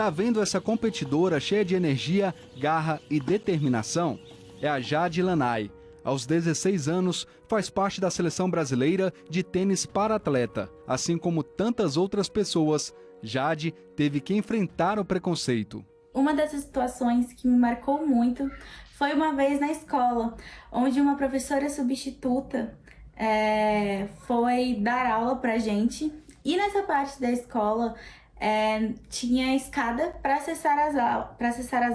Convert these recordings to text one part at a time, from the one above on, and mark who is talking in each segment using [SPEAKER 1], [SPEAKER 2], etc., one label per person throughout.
[SPEAKER 1] tá vendo essa competidora cheia de energia, garra e determinação? É a Jade Lanai. Aos 16 anos, faz parte da seleção brasileira de tênis para atleta. Assim como tantas outras pessoas, Jade teve que enfrentar o preconceito.
[SPEAKER 2] Uma dessas situações que me marcou muito foi uma vez na escola, onde uma professora substituta foi dar aula pra gente. E nessa parte da escola tinha escada para acessar as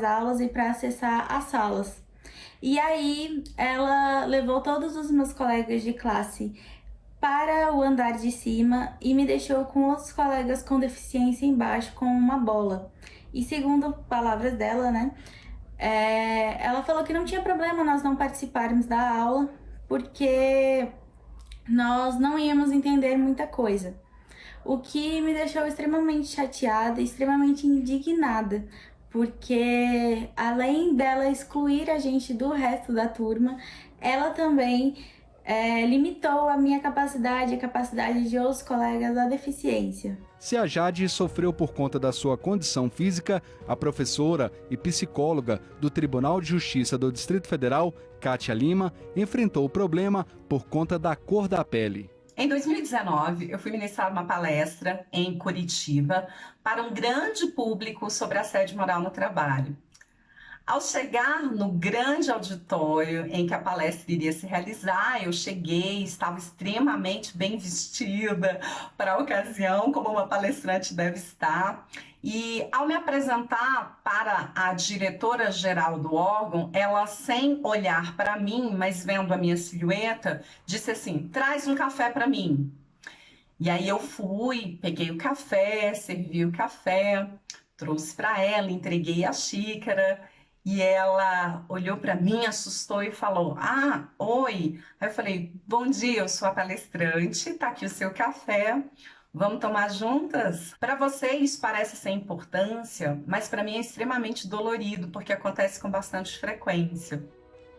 [SPEAKER 2] aulas e para acessar as salas. E aí ela levou todos os meus colegas de classe para o andar de cima e me deixou com outros colegas com deficiência embaixo com uma bola. E segundo palavras dela, ela falou que não tinha problema nós não participarmos da aula, porque nós não íamos entender muita coisa. O que me deixou extremamente chateada, extremamente indignada, porque além dela excluir a gente do resto da turma, ela também limitou a minha capacidade e a capacidade de outros colegas da deficiência.
[SPEAKER 1] Se a Jade sofreu por conta da sua condição física, a professora e psicóloga do Tribunal de Justiça do Distrito Federal, Kátia Lima, enfrentou o problema por conta da cor da pele.
[SPEAKER 3] Em 2019, eu fui ministrar uma palestra em Curitiba para um grande público sobre assédio moral no trabalho. Ao chegar no grande auditório em que a palestra iria se realizar, eu cheguei, estava extremamente bem vestida para a ocasião, como uma palestrante deve estar. E ao me apresentar para a diretora-geral do órgão, ela, sem olhar para mim, mas vendo a minha silhueta, disse assim: "Traz um café para mim". E aí eu fui, peguei o café, servi o café, trouxe para ela, entreguei a xícara. E ela olhou para mim, assustou e falou: "Ah, oi". Aí eu falei: "Bom dia, eu sou a palestrante, tá aqui o seu café, vamos tomar juntas?". Para vocês parece sem importância, mas para mim é extremamente dolorido, porque acontece com bastante frequência.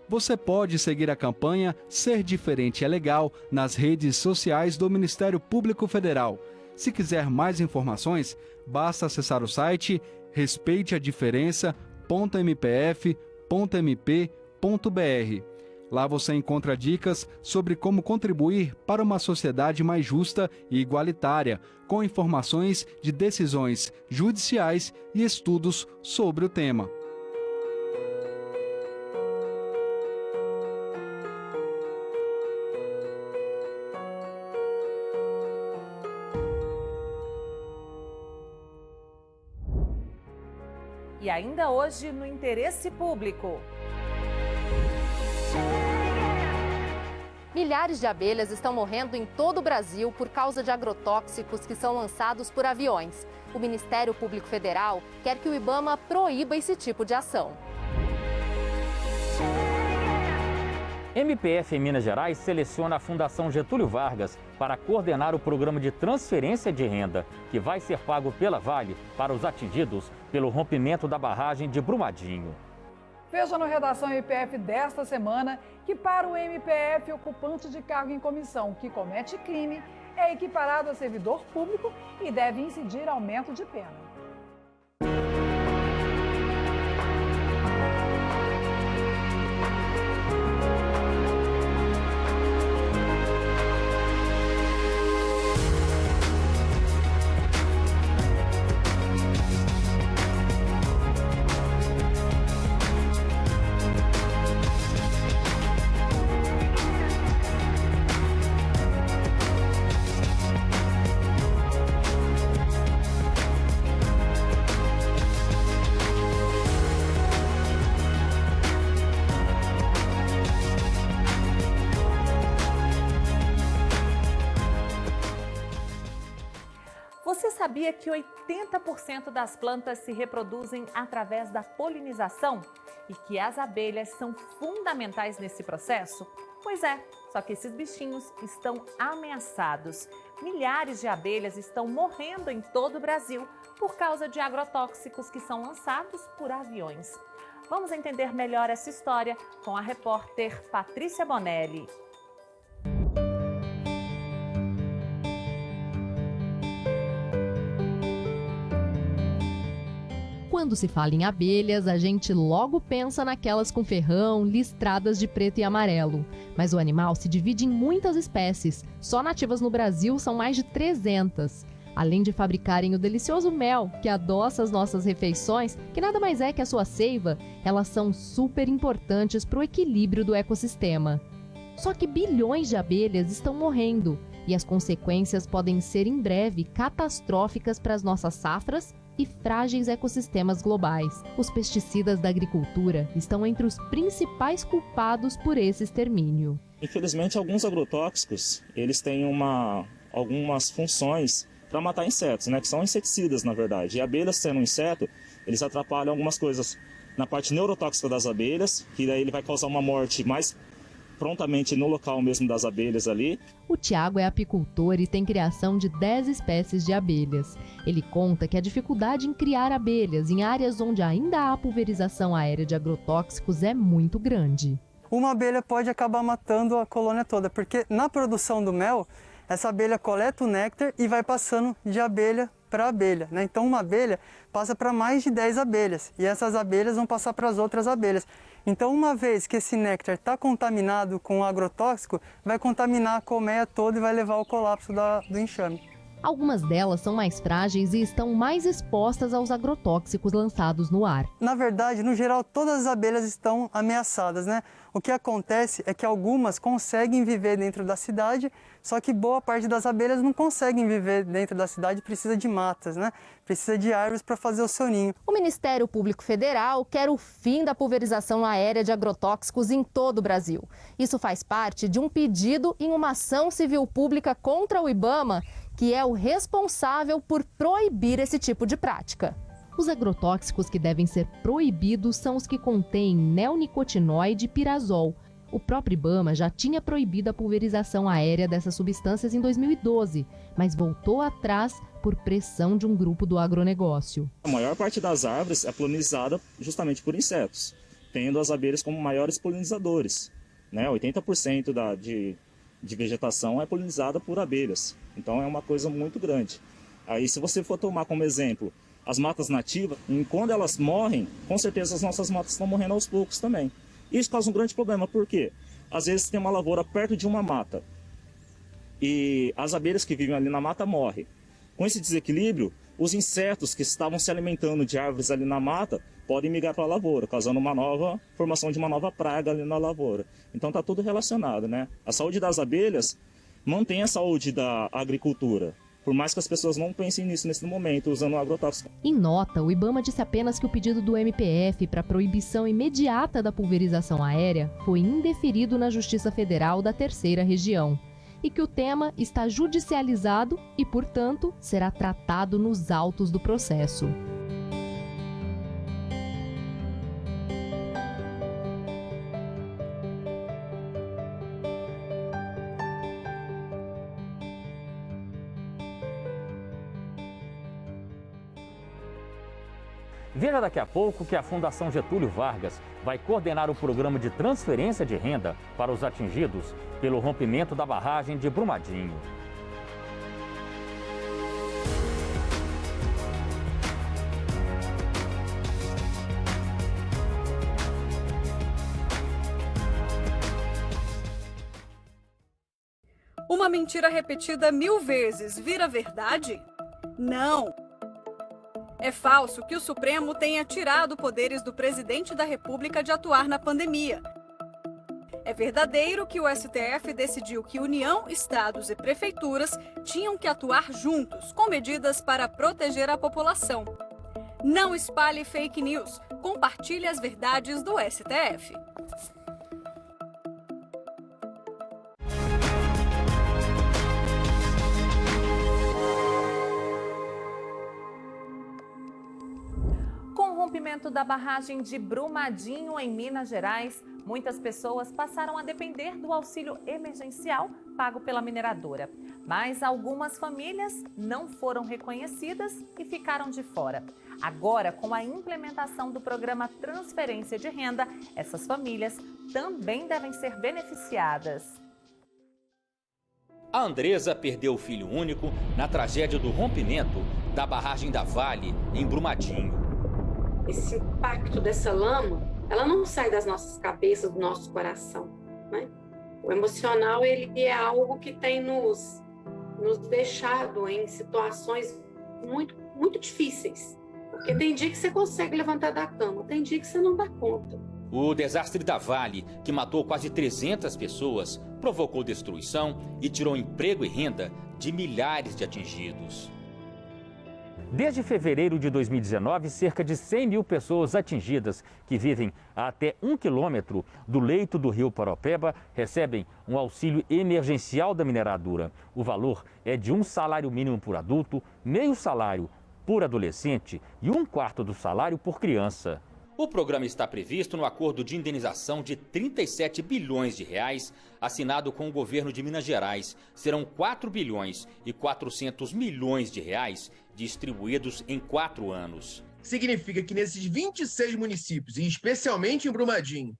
[SPEAKER 1] Você pode seguir a campanha Ser Diferente é Legal nas redes sociais do Ministério Público Federal. Se quiser mais informações, basta acessar o site respeiteadiferença.mpf.mp.br. Lá você encontra dicas sobre como contribuir para uma sociedade mais justa e igualitária, com informações de decisões judiciais e estudos sobre o tema.
[SPEAKER 4] E ainda hoje no Interesse Público.
[SPEAKER 5] Milhares de abelhas estão morrendo em todo o Brasil por causa de agrotóxicos que são lançados por aviões. O Ministério Público Federal quer que o IBAMA proíba esse tipo de ação.
[SPEAKER 6] MPF em Minas Gerais seleciona a Fundação Getúlio Vargas para coordenar o programa de transferência de renda, que vai ser pago pela Vale para os atingidos pelo rompimento da barragem de Brumadinho.
[SPEAKER 7] Veja no Redação MPF desta semana que, para o MPF, ocupante de cargo em comissão que comete crime é equiparado a servidor público e deve incidir aumento de pena.
[SPEAKER 4] Você sabia que 80% das plantas se reproduzem através da polinização? E que as abelhas são fundamentais nesse processo? Pois é, só que esses bichinhos estão ameaçados. Milhares de abelhas estão morrendo em todo o Brasil por causa de agrotóxicos que são lançados por aviões. Vamos entender melhor essa história com a repórter Patrícia Bonelli.
[SPEAKER 8] Quando se fala em abelhas, a gente logo pensa naquelas com ferrão, listradas de preto e amarelo. Mas o animal se divide em muitas espécies. Só nativas no Brasil são mais de 300. Além de fabricarem o delicioso mel, que adoça as nossas refeições, que nada mais é que a sua seiva, elas são super importantes para o equilíbrio do ecossistema. Só que bilhões de abelhas estão morrendo, e as consequências podem ser em breve catastróficas para as nossas safras e frágeis ecossistemas globais. Os pesticidas da agricultura estão entre os principais culpados por esse extermínio.
[SPEAKER 9] Infelizmente, alguns agrotóxicos, eles têm algumas funções para matar insetos, né, que são inseticidas, na verdade. E abelhas, sendo um inseto, eles atrapalham algumas coisas na parte neurotóxica das abelhas, que daí ele vai causar uma morte mais prontamente no local mesmo das abelhas ali.
[SPEAKER 8] O Tiago é apicultor e tem criação de 10 espécies de abelhas. Ele conta que a dificuldade em criar abelhas em áreas onde ainda há pulverização aérea de agrotóxicos é muito grande.
[SPEAKER 10] Uma abelha pode acabar matando a colônia toda, porque na produção do mel, essa abelha coleta o néctar e vai passando de abelha para abelha, né? Então uma abelha passa para mais de 10 abelhas e essas abelhas vão passar para as outras abelhas. Então uma vez que esse néctar está contaminado com o agrotóxico, vai contaminar a colmeia toda e vai levar ao colapso do enxame.
[SPEAKER 8] Algumas delas são mais frágeis e estão mais expostas aos agrotóxicos lançados no ar.
[SPEAKER 10] Na verdade, no geral, todas as abelhas estão ameaçadas, né? O que acontece é que algumas conseguem viver dentro da cidade, só que boa parte das abelhas não conseguem viver dentro da cidade, precisa de matas, né? Precisa de árvores para fazer o seu ninho.
[SPEAKER 5] O Ministério Público Federal quer o fim da pulverização aérea de agrotóxicos em todo o Brasil. Isso faz parte de um pedido em uma ação civil pública contra o IBAMA, que é o responsável por proibir esse tipo de prática.
[SPEAKER 8] Os agrotóxicos que devem ser proibidos são os que contêm neonicotinoide e pirazol. O próprio IBAMA já tinha proibido a pulverização aérea dessas substâncias em 2012, mas voltou atrás por pressão de um grupo do agronegócio.
[SPEAKER 9] A maior parte das árvores é polinizada justamente por insetos, tendo as abelhas como maiores polinizadores, né? 80% de vegetação é polinizada por abelhas, então é uma coisa muito grande. Aí, se você for tomar como exemplo as matas nativas, quando elas morrem, com certeza as nossas matas estão morrendo aos poucos também. Isso causa um grande problema, porque às vezes tem uma lavoura perto de uma mata e as abelhas que vivem ali na mata morrem. Com esse desequilíbrio, os insetos que estavam se alimentando de árvores ali na mata podem migrar para a lavoura, causando formação de uma nova praga ali na lavoura. Então está tudo relacionado, né? A saúde das abelhas mantém a saúde da agricultura, por mais que as pessoas não pensem nisso nesse momento, usando o agrotóxico.
[SPEAKER 8] Em nota, o IBAMA disse apenas que o pedido do MPF para proibição imediata da pulverização aérea foi indeferido na Justiça Federal da Terceira Região e que o tema está judicializado e, portanto, será tratado nos autos do processo.
[SPEAKER 6] Veja daqui a pouco que a Fundação Getúlio Vargas vai coordenar o programa de transferência de renda para os atingidos pelo rompimento da barragem de Brumadinho.
[SPEAKER 11] Uma mentira repetida 1000 vezes vira verdade? Não! É falso que o Supremo tenha tirado poderes do presidente da República de atuar na pandemia. É verdadeiro que o STF decidiu que União, estados e prefeituras tinham que atuar juntos, com medidas para proteger a população. Não espalhe fake news, compartilhe as verdades do STF.
[SPEAKER 4] Rompimento da barragem de Brumadinho, em Minas Gerais, muitas pessoas passaram a depender do auxílio emergencial pago pela mineradora. Mas algumas famílias não foram reconhecidas e ficaram de fora. Agora, com a implementação do programa Transferência de Renda, essas famílias também devem ser beneficiadas.
[SPEAKER 12] A Andresa perdeu o filho único na tragédia do rompimento da barragem da Vale, em Brumadinho.
[SPEAKER 13] esse impacto dessa lama, ela não sai das nossas cabeças, do nosso coração, né? O emocional, ele é algo que tem nos deixado em situações muito, muito difíceis. Porque tem dia que você consegue levantar da cama, tem dia que você não dá conta.
[SPEAKER 12] O desastre da Vale, que matou quase 300 pessoas, provocou destruição e tirou emprego e renda de milhares de atingidos.
[SPEAKER 6] Desde fevereiro de 2019, cerca de 100 mil pessoas atingidas que vivem a até 1 quilômetro do leito do rio Paraopeba recebem um auxílio emergencial da mineradora. O valor é de 1 salário mínimo por adulto, meio salário por adolescente e 1/4 do salário por criança.
[SPEAKER 12] O programa está previsto no acordo de indenização de 37 bilhões de reais assinado com o governo de Minas Gerais. Serão 4 bilhões e 400 milhões de reais distribuídos em 4 anos.
[SPEAKER 14] Significa que nesses 26 municípios, e especialmente em Brumadinho,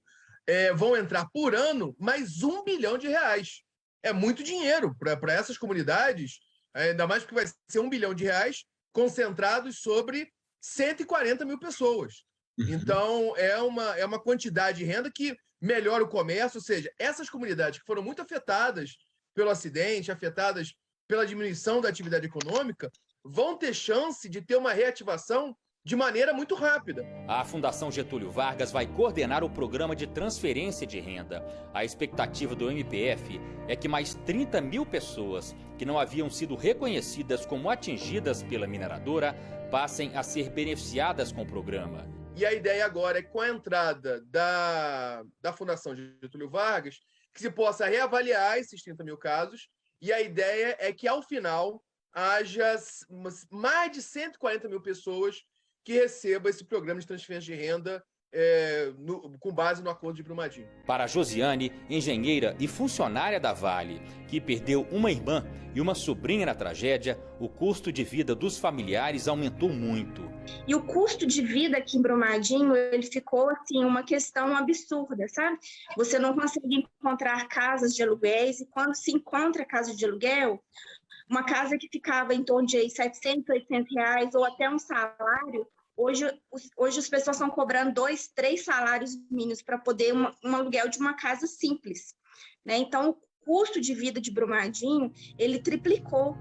[SPEAKER 14] vão entrar por ano mais 1 bilhão de reais. É muito dinheiro para essas comunidades, ainda mais porque vai ser 1 bilhão de reais concentrados sobre 140 mil pessoas. Então, é uma quantidade de renda que melhora o comércio, ou seja, essas comunidades que foram muito afetadas pelo acidente, afetadas pela diminuição da atividade econômica, vão ter chance de ter uma reativação de maneira muito rápida.
[SPEAKER 12] A Fundação Getúlio Vargas vai coordenar o programa de transferência de renda. A expectativa do MPF é que mais 30 mil pessoas que não haviam sido reconhecidas como atingidas pela mineradora passem a ser beneficiadas com o programa.
[SPEAKER 14] E a ideia agora é que, com a entrada da Fundação Getúlio Vargas, que se possa reavaliar esses 30 mil casos, e a ideia é que, ao final, haja mais de 140 mil pessoas que recebam esse programa de transferência de renda com base no acordo de Brumadinho.
[SPEAKER 12] Para Josiane, engenheira e funcionária da Vale, que perdeu uma irmã e uma sobrinha na tragédia, o custo de vida dos familiares aumentou muito.
[SPEAKER 15] E o custo de vida aqui em Brumadinho, ele ficou assim, uma questão absurda, sabe? Você não consegue encontrar casas de aluguéis, e quando se encontra casa de aluguel, uma casa que ficava em torno de 700, 800 reais ou até um salário, hoje as pessoas estão cobrando 2, 3 salários mínimos para poder um aluguel de uma casa simples, né? Então, o custo de vida de Brumadinho, ele triplicou.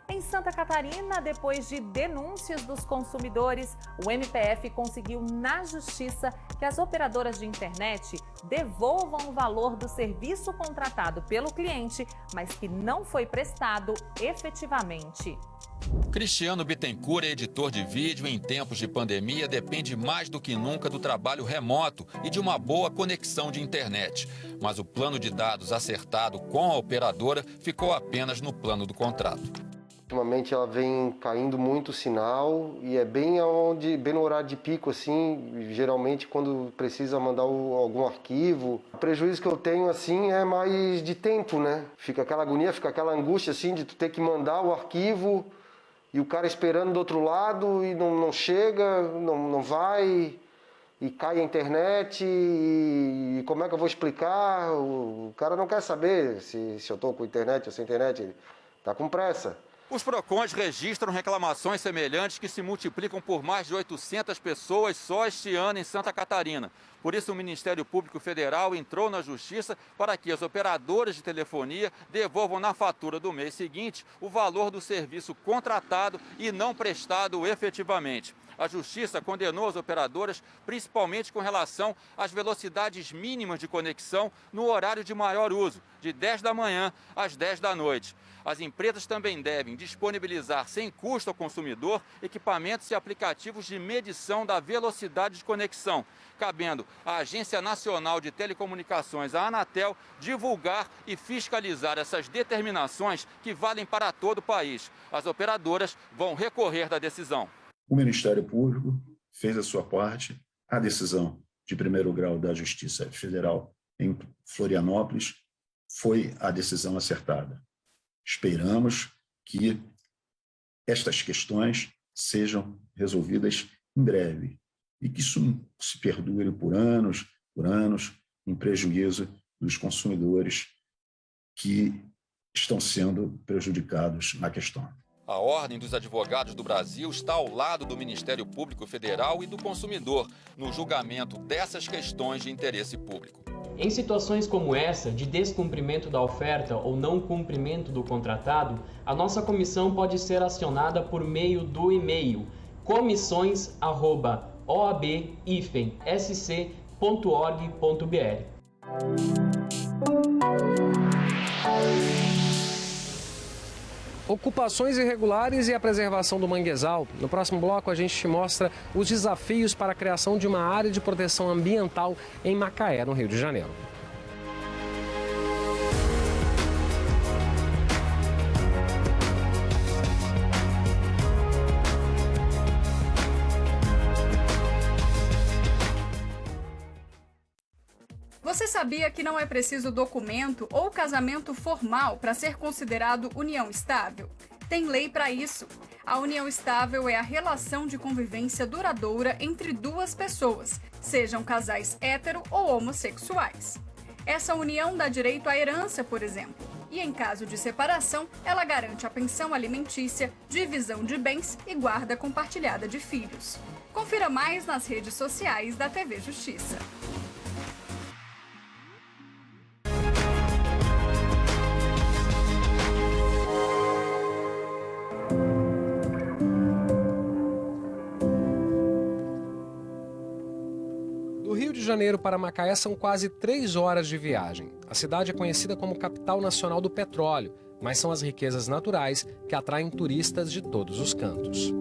[SPEAKER 4] Em Santa Catarina, depois de denúncias dos consumidores, o MPF conseguiu na justiça que as operadoras de internet devolvam o valor do serviço contratado pelo cliente, mas que não foi prestado efetivamente.
[SPEAKER 16] Cristiano Bittencourt é editor de vídeo e em tempos de pandemia depende mais do que nunca do trabalho remoto e de uma boa conexão de internet. Mas o plano de dados acertado com a operadora ficou apenas no plano do contrato.
[SPEAKER 17] Ultimamente ela vem caindo muito o sinal e é bem no horário de pico, assim, geralmente quando precisa mandar algum arquivo. O prejuízo que eu tenho, assim, é mais de tempo, né? Fica aquela agonia, fica aquela angústia, assim, de tu ter que mandar o arquivo e o cara esperando do outro lado e não chega, não vai, e cai a internet e como é que eu vou explicar? O cara não quer saber se eu tô com internet ou sem internet, ele tá com pressa.
[SPEAKER 16] Os PROCONs registram reclamações semelhantes que se multiplicam por mais de 800 pessoas só este ano em Santa Catarina. Por isso, o Ministério Público Federal entrou na Justiça para que as operadoras de telefonia devolvam na fatura do mês seguinte o valor do serviço contratado e não prestado efetivamente. A Justiça condenou as operadoras principalmente com relação às velocidades mínimas de conexão no horário de maior uso, de 10 da manhã às 10 da noite. As empresas também devem disponibilizar sem custo ao consumidor equipamentos e aplicativos de medição da velocidade de conexão, cabendo à Agência Nacional de Telecomunicações, a Anatel, divulgar e fiscalizar essas determinações que valem para todo o país. As operadoras vão recorrer da decisão.
[SPEAKER 18] O Ministério Público fez a sua parte. A decisão de primeiro grau da Justiça Federal em Florianópolis foi a decisão acertada. Esperamos que estas questões sejam resolvidas em breve e que isso não se perdure por anos, em prejuízo dos consumidores que estão sendo prejudicados na questão.
[SPEAKER 16] A Ordem dos Advogados do Brasil está ao lado do Ministério Público Federal e do consumidor no julgamento dessas questões de interesse público.
[SPEAKER 19] Em situações como essa, de descumprimento da oferta ou não cumprimento do contratado, a nossa comissão pode ser acionada por meio do e-mail comissões@oab-sc.org.br.
[SPEAKER 20] Ocupações irregulares e a preservação do manguezal. No próximo bloco a gente te mostra os desafios para a criação de uma área de proteção ambiental em Macaé, no Rio de Janeiro.
[SPEAKER 11] Você sabia que não é preciso documento ou casamento formal para ser considerado união estável? Tem lei para isso. A união estável é a relação de convivência duradoura entre duas pessoas, sejam casais hétero ou homossexuais. Essa união dá direito à herança, por exemplo, e em caso de separação, ela garante a pensão alimentícia, divisão de bens e guarda compartilhada de filhos. Confira mais nas redes sociais da TV Justiça.
[SPEAKER 20] Do Rio de Janeiro para Macaé são quase 3 horas de viagem. A cidade é conhecida como capital nacional do petróleo, mas são as riquezas naturais que atraem turistas de todos os cantos.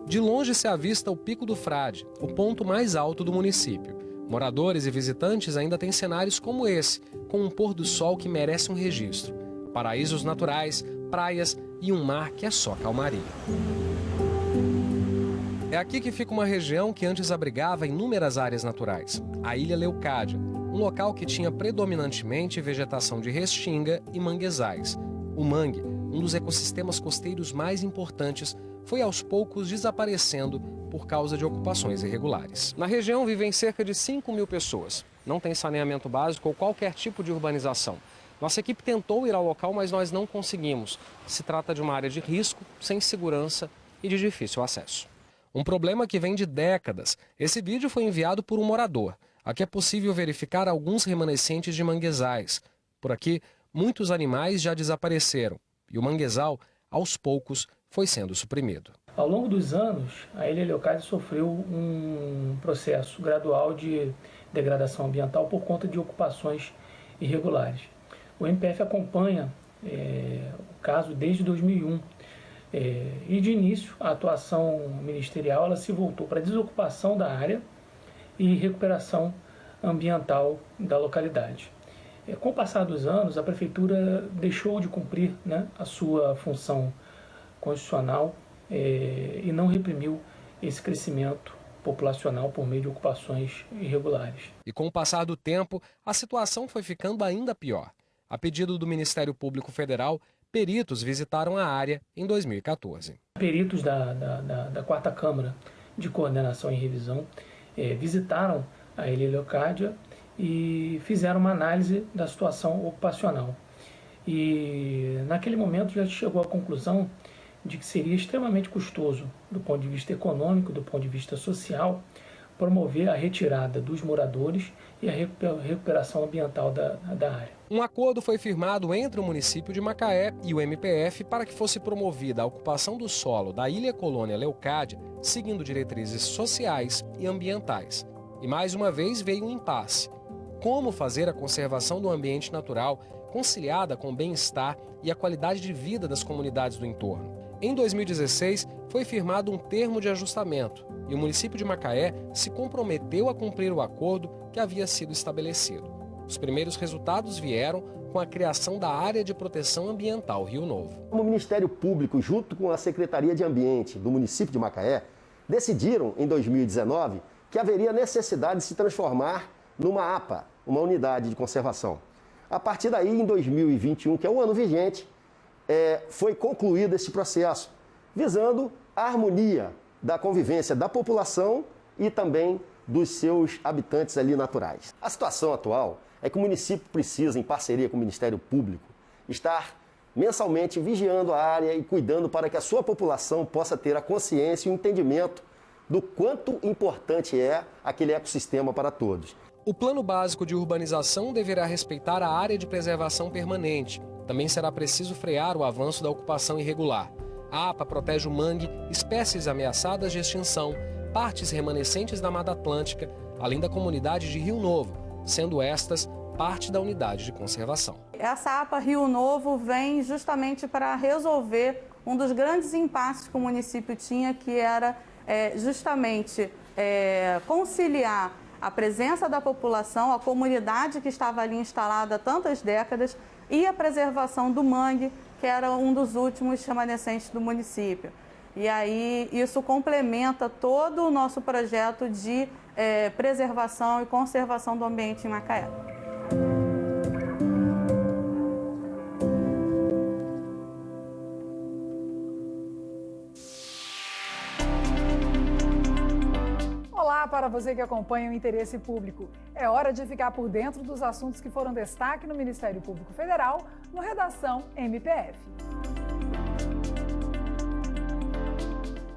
[SPEAKER 20] De longe se avista o Pico do Frade, o ponto mais alto do município. Moradores e visitantes ainda têm cenários como esse, com um pôr do sol que merece um registro. Paraísos naturais, praias e um mar que é só calmaria. É aqui que fica uma região que antes abrigava inúmeras áreas naturais, a Ilha Leucádia, um local que tinha predominantemente vegetação de restinga e manguezais. O mangue, um dos ecossistemas costeiros mais importantes, foi aos poucos desaparecendo por causa de ocupações irregulares. Na região vivem cerca de 5.000 pessoas. Não tem saneamento básico ou qualquer tipo de urbanização. Nossa equipe tentou ir ao local, mas nós não conseguimos. Se trata de uma área de risco, sem segurança e de difícil acesso. Um problema que vem de décadas. Esse vídeo foi enviado por um morador. Aqui é possível verificar alguns remanescentes de manguezais. Por aqui, muitos animais já desapareceram e o manguezal, aos poucos, foi sendo suprimido.
[SPEAKER 21] Ao longo dos anos, a Ilha Leucádia sofreu um processo gradual de degradação ambiental por conta de ocupações irregulares. O MPF acompanha o caso desde 2001. E de início, a atuação ministerial ela se voltou para a desocupação da área e recuperação ambiental da localidade. Com o passar dos anos, a Prefeitura deixou de cumprir, a sua função constitucional e não reprimiu esse crescimento populacional por meio de ocupações irregulares.
[SPEAKER 20] E com o passar do tempo, a situação foi ficando ainda pior. A pedido do Ministério Público Federal, peritos visitaram a área em 2014.
[SPEAKER 21] Peritos da 4ª Câmara de Coordenação e Revisão visitaram a Ilha Leucádia e fizeram uma análise da situação ocupacional. E naquele momento já chegou à conclusão de que seria extremamente custoso, do ponto de vista econômico, do ponto de vista social, promover a retirada dos moradores e a recuperação ambiental da área.
[SPEAKER 20] Um acordo foi firmado entre o município de Macaé e o MPF para que fosse promovida a ocupação do solo da Ilha Colônia Leucádia, seguindo diretrizes sociais e ambientais. E mais uma vez veio um impasse. Como fazer a conservação do ambiente natural conciliada com o bem-estar e a qualidade de vida das comunidades do entorno? Em 2016, foi firmado um termo de ajustamento e o município de Macaé se comprometeu a cumprir o acordo que havia sido estabelecido. Os primeiros resultados vieram com a criação da Área de Proteção Ambiental Rio Novo.
[SPEAKER 22] O Ministério Público, junto com a Secretaria de Ambiente do município de Macaé, decidiram em 2019 que haveria necessidade de se transformar numa APA, uma unidade de conservação. A partir daí, em 2021, que é o ano vigente, foi concluído esse processo, visando a harmonia da convivência da população e também dos seus habitantes ali naturais. A situação atual é que o município precisa, em parceria com o Ministério Público, estar mensalmente vigiando a área e cuidando para que a sua população possa ter a consciência e o entendimento do quanto importante é aquele ecossistema para todos.
[SPEAKER 20] O Plano Básico de Urbanização deverá respeitar a área de preservação permanente. Também será preciso frear o avanço da ocupação irregular. A APA protege o mangue, espécies ameaçadas de extinção, partes remanescentes da Mata Atlântica, além da comunidade de Rio Novo, sendo estas parte da unidade de conservação.
[SPEAKER 2] Essa APA Rio Novo vem justamente para resolver um dos grandes impasses que o município tinha, que era justamente conciliar a presença da população, a comunidade que estava ali instalada há tantas décadas e a preservação do mangue, que era um dos últimos remanescentes do município. E aí isso complementa todo o nosso projeto de preservação e conservação do ambiente em Macaé.
[SPEAKER 7] Olá para você que acompanha o Interesse Público. É hora de ficar por dentro dos assuntos que foram destaque no Ministério Público Federal, no Redação MPF.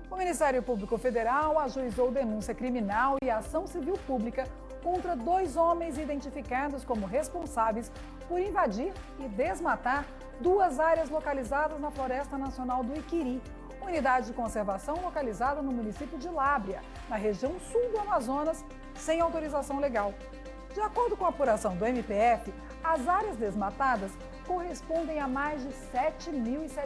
[SPEAKER 7] O Ministério Público Federal ajuizou denúncia criminal e ação civil pública contra 2 homens identificados como responsáveis por invadir e desmatar 2 áreas localizadas na Floresta Nacional do Iquiri, unidade de conservação localizada no município de Lábrea, na região sul do Amazonas, sem autorização legal. De acordo com a apuração do MPF, as áreas desmatadas correspondem a mais de 7.700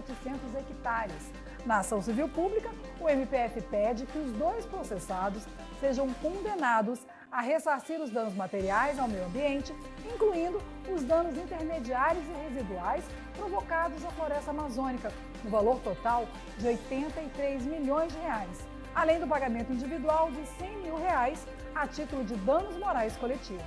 [SPEAKER 7] hectares. Na ação civil pública, o MPF pede que os 2 processados sejam condenados a ressarcir os danos materiais ao meio ambiente, incluindo os danos intermediários e residuais provocados à floresta amazônica, no valor total de R$ 83 milhões, além do pagamento individual de R$ 100 mil a título de danos morais coletivos.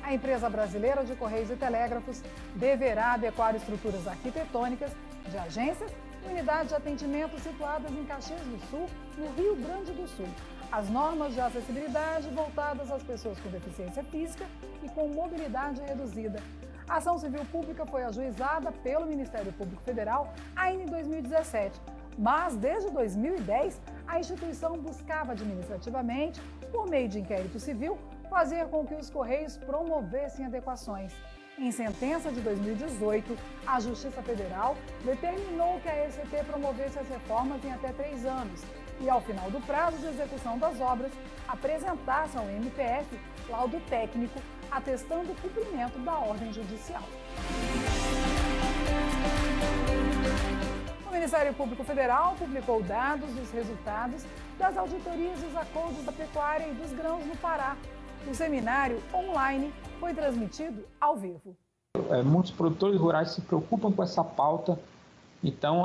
[SPEAKER 7] A empresa brasileira de Correios e Telégrafos deverá adequar estruturas arquitetônicas de agências e unidades de atendimento situadas em Caxias do Sul, no Rio Grande do Sul, as normas de acessibilidade voltadas às pessoas com deficiência física e com mobilidade reduzida. A ação civil pública foi ajuizada pelo Ministério Público Federal ainda em 2017, mas desde 2010 a instituição buscava administrativamente, por meio de inquérito civil, fazer com que os Correios promovessem adequações. Em sentença de 2018, a Justiça Federal determinou que a ECT promovesse as reformas em até 3 anos e, ao final do prazo de execução das obras, apresentasse ao MPF laudo técnico atestando o cumprimento da ordem judicial. O Ministério Público Federal publicou dados dos resultados das auditorias dos acordos da pecuária e dos grãos no Pará. O seminário online foi transmitido ao vivo.
[SPEAKER 3] Muitos produtores rurais se preocupam com essa pauta, então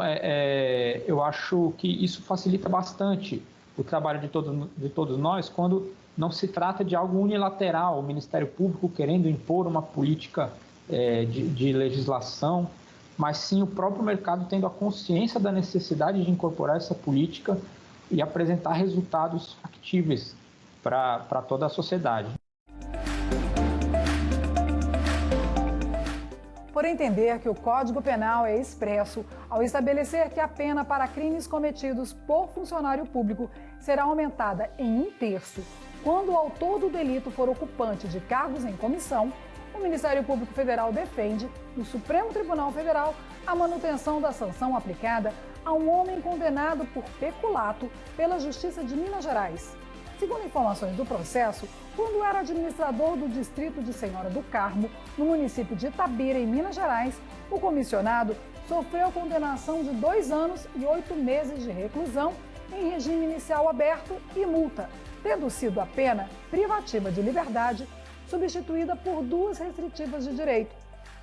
[SPEAKER 3] eu acho que isso facilita bastante o trabalho de todos nós quando não se trata de algo unilateral, o Ministério Público querendo impor uma política de legislação, mas sim o próprio mercado tendo a consciência da necessidade de incorporar essa política e apresentar resultados factíveis para toda a sociedade.
[SPEAKER 7] Por entender que o Código Penal é expresso ao estabelecer que a pena para crimes cometidos por funcionário público será aumentada em 1/3 quando o autor do delito for ocupante de cargos em comissão, o Ministério Público Federal defende, no Supremo Tribunal Federal, a manutenção da sanção aplicada a um homem condenado por peculato pela Justiça de Minas Gerais. Segundo informações do processo, quando era administrador do distrito de Senhora do Carmo, no município de Itabira, em Minas Gerais, o comissionado sofreu condenação de 2 anos e 8 meses de reclusão em regime inicial aberto e multa, tendo sido a pena privativa de liberdade substituída por 2 restritivas de direito.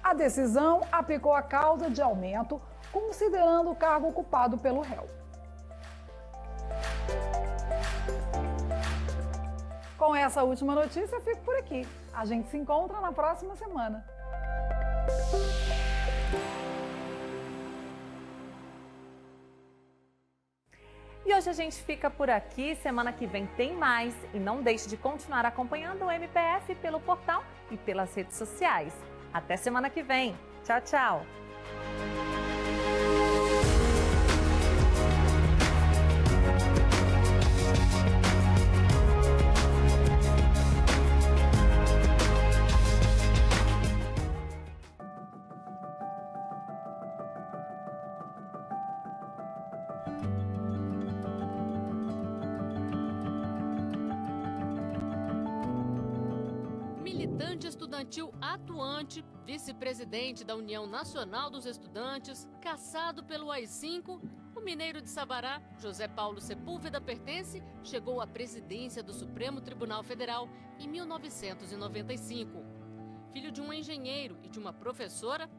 [SPEAKER 7] A decisão aplicou a causa de aumento, considerando o cargo ocupado pelo réu. Com essa última notícia, eu fico por aqui. A gente se encontra na próxima semana.
[SPEAKER 4] E hoje a gente fica por aqui, semana que vem tem mais. E não deixe de continuar acompanhando o MPF pelo portal e pelas redes sociais. Até semana que vem. Tchau, tchau!
[SPEAKER 1] Militante estudantil atuante, vice-presidente da União Nacional dos Estudantes, cassado pelo AI-5, o mineiro de Sabará, José Paulo Sepúlveda Pertence, chegou à presidência do Supremo Tribunal Federal em 1995. Filho de um engenheiro e de uma professora,